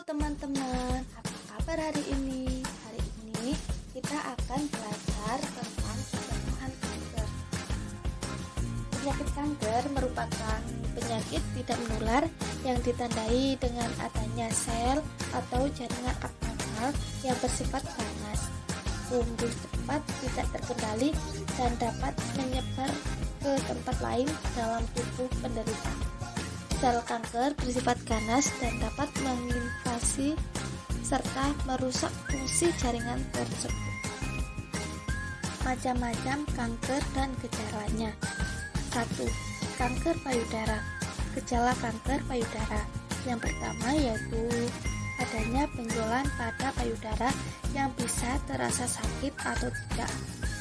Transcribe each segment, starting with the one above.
teman-teman, apa kabar hari ini? Hari ini kita akan belajar tentang penyembuhan kanker. Penyakit kanker merupakan penyakit tidak menular yang ditandai dengan adanya sel atau jaringan abnormal yang bersifat ganas, tumbuh cepat, tidak terkendali, dan dapat menyebar ke tempat lain dalam tubuh penderita. Sel kanker bersifat ganas dan dapat menginvasi serta merusak fungsi jaringan tersebut. Macam-macam kanker dan gejalanya. 1. Kanker payudara. Gejala kanker payudara yang pertama yaitu adanya benjolan pada payudara yang bisa terasa sakit atau tidak.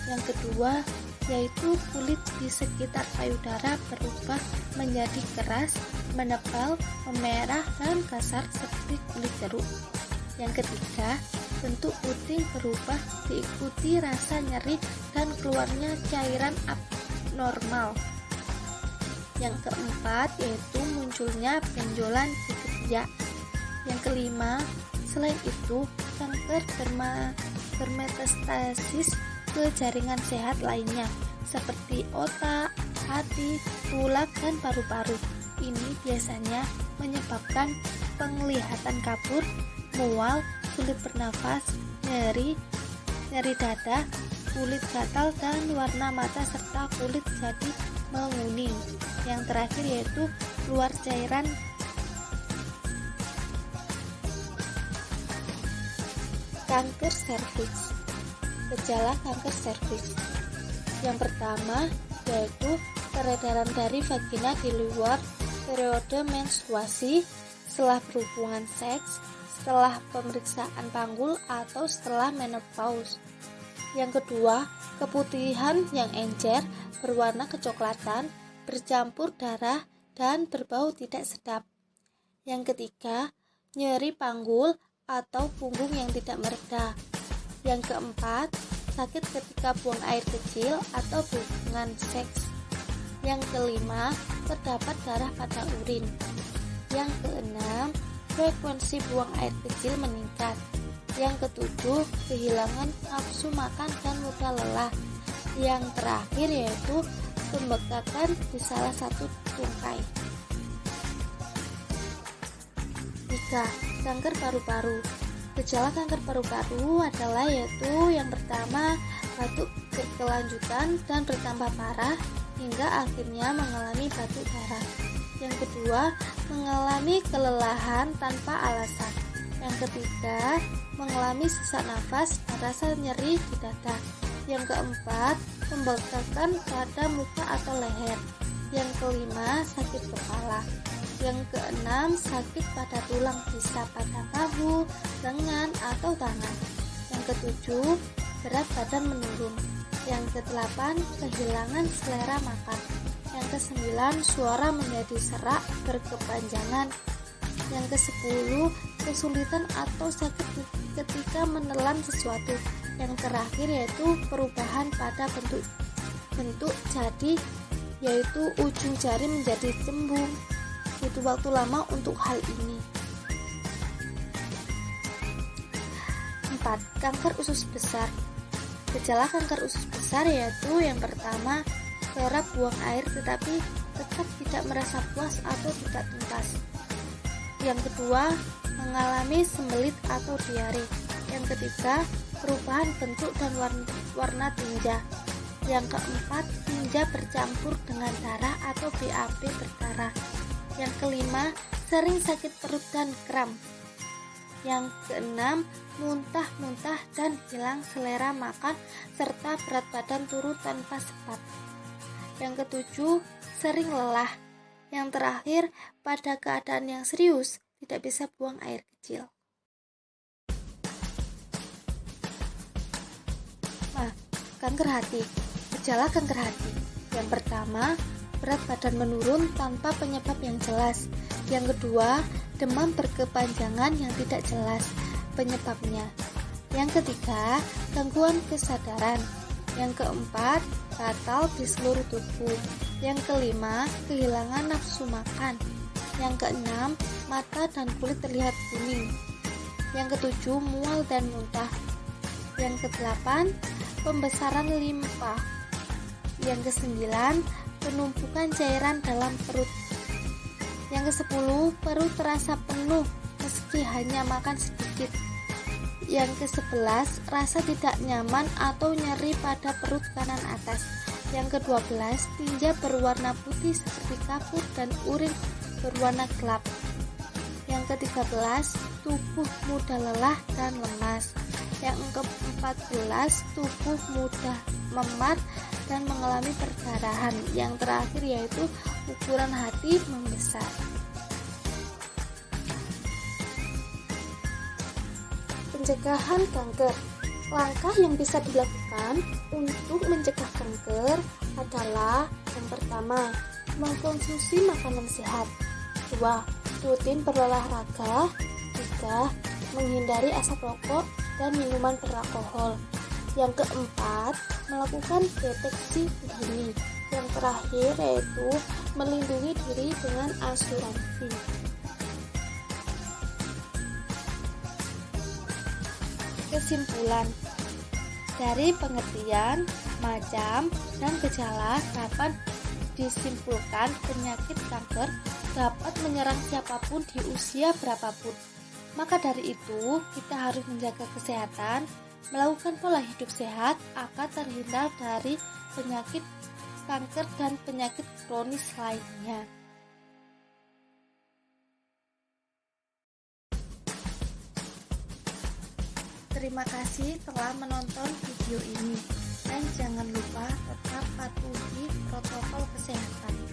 Yang kedua yaitu kulit di sekitar payudara berubah menjadi keras, menebal, memerah, dan kasar seperti kulit jeruk. Yang ketiga, bentuk puting berubah diikuti rasa nyeri dan keluarnya cairan abnormal. Yang keempat yaitu munculnya benjolan di ketiak. Yang kelima, selain itu kanker bermetastasis ke jaringan sehat lainnya seperti otak, hati, tulang, dan paru-paru. Ini biasanya menyebabkan penglihatan kabur, mual, sulit bernafas, nyeri dada, kulit gatal, dan warna mata serta kulit jadi menguning. Yang terakhir yaitu keluar cairan. Kanker serviks. Gejala kanker serviks. Yang pertama yaitu peredaran dari vagina di luar periode menstruasi, setelah berhubungan seks, setelah pemeriksaan panggul, atau setelah menopause. Yang kedua, keputihan yang encer, berwarna kecoklatan, bercampur darah, dan berbau tidak sedap. Yang ketiga, nyeri panggul atau punggung yang tidak mereda. Yang keempat, sakit ketika buang air kecil atau berhubungan seks. Yang kelima, terdapat darah pada urin. Yang keenam, frekuensi buang air kecil meningkat. Yang ketujuh, kehilangan nafsu makan dan mudah lelah. Yang terakhir yaitu pembekakan di salah satu tungkai. 3. Kanker paru-paru. Gejala kanker paru-paru adalah yaitu yang pertama, batuk berkelanjutan dan bertambah parah hingga akhirnya mengalami batuk darah. Yang kedua, mengalami kelelahan tanpa alasan. Yang ketiga, mengalami sesak nafas dan rasa nyeri di dada. Yang keempat, pembengkakan pada muka atau leher. Yang kelima, sakit kepala. Yang keenam, sakit pada tulang, bisa pada bahu, lengan, atau tangan. Yang ketujuh, berat badan menurun. Yang kedelapan, kehilangan selera makan. Yang kesembilan, suara menjadi serak berkepanjangan. Yang kesepuluh, kesulitan atau sakit ketika menelan sesuatu. Yang terakhir yaitu perubahan pada bentuk jadi, yaitu ujung jari menjadi cembung. Butuh waktu lama untuk hal ini. 4. Kanker usus besar. Gejala kanker usus besar yaitu yang pertama, kerap buang air tetapi tetap tidak merasa puas atau tidak tuntas. Yang kedua, mengalami sembelit atau diare. Yang ketiga, perubahan bentuk dan warna tinja. Yang keempat, tinja bercampur dengan darah atau BAB berdarah. Yang kelima, sering sakit perut dan kram. Yang keenam, muntah-muntah dan hilang selera makan serta berat badan turun tanpa sebab. Yang ketujuh, sering lelah. Yang terakhir, pada keadaan yang serius, tidak bisa buang air kecil. Kanker hati. Gejala kanker hati. Yang pertama, berat badan menurun tanpa penyebab yang jelas. Yang kedua, demam berkepanjangan yang tidak jelas penyebabnya. Yang ketiga, gangguan kesadaran. Yang keempat, gatal di seluruh tubuh. Yang kelima, kehilangan nafsu makan. Yang keenam, mata dan kulit terlihat kuning. Yang ketujuh, mual dan muntah. Yang kedelapan, pembesaran limpa. Yang kesembilan, penumpukan cairan dalam perut. Yang kesepuluh, perut terasa penuh meski hanya makan sedikit. Yang ke-11, rasa tidak nyaman atau nyeri pada perut kanan atas. Yang ke-12, tinja berwarna putih seperti kapur dan urin berwarna gelap. Yang ke-13, tubuh mudah lelah dan lemas. Yang ke-14, tubuh mudah memar dan mengalami perdarahan. Yang terakhir yaitu ukuran hati membesar. Pencegahan kanker. Langkah yang bisa dilakukan untuk mencegah kanker adalah: yang pertama, mengkonsumsi makanan sehat. 2. Rutin berolahraga. 3. Menghindari asap rokok dan minuman beralkohol. Yang keempat, melakukan deteksi dini. Yang terakhir yaitu melindungi diri dengan asuransi. Kesimpulan, dari pengertian, macam, dan gejala dapat disimpulkan penyakit kanker dapat menyerang siapapun di usia berapapun. Maka dari itu, kita harus menjaga kesehatan, melakukan pola hidup sehat agar terhindar dari penyakit kanker dan penyakit kronis lainnya. Terima kasih telah menonton video ini, dan jangan lupa tetap patuhi protokol kesehatan.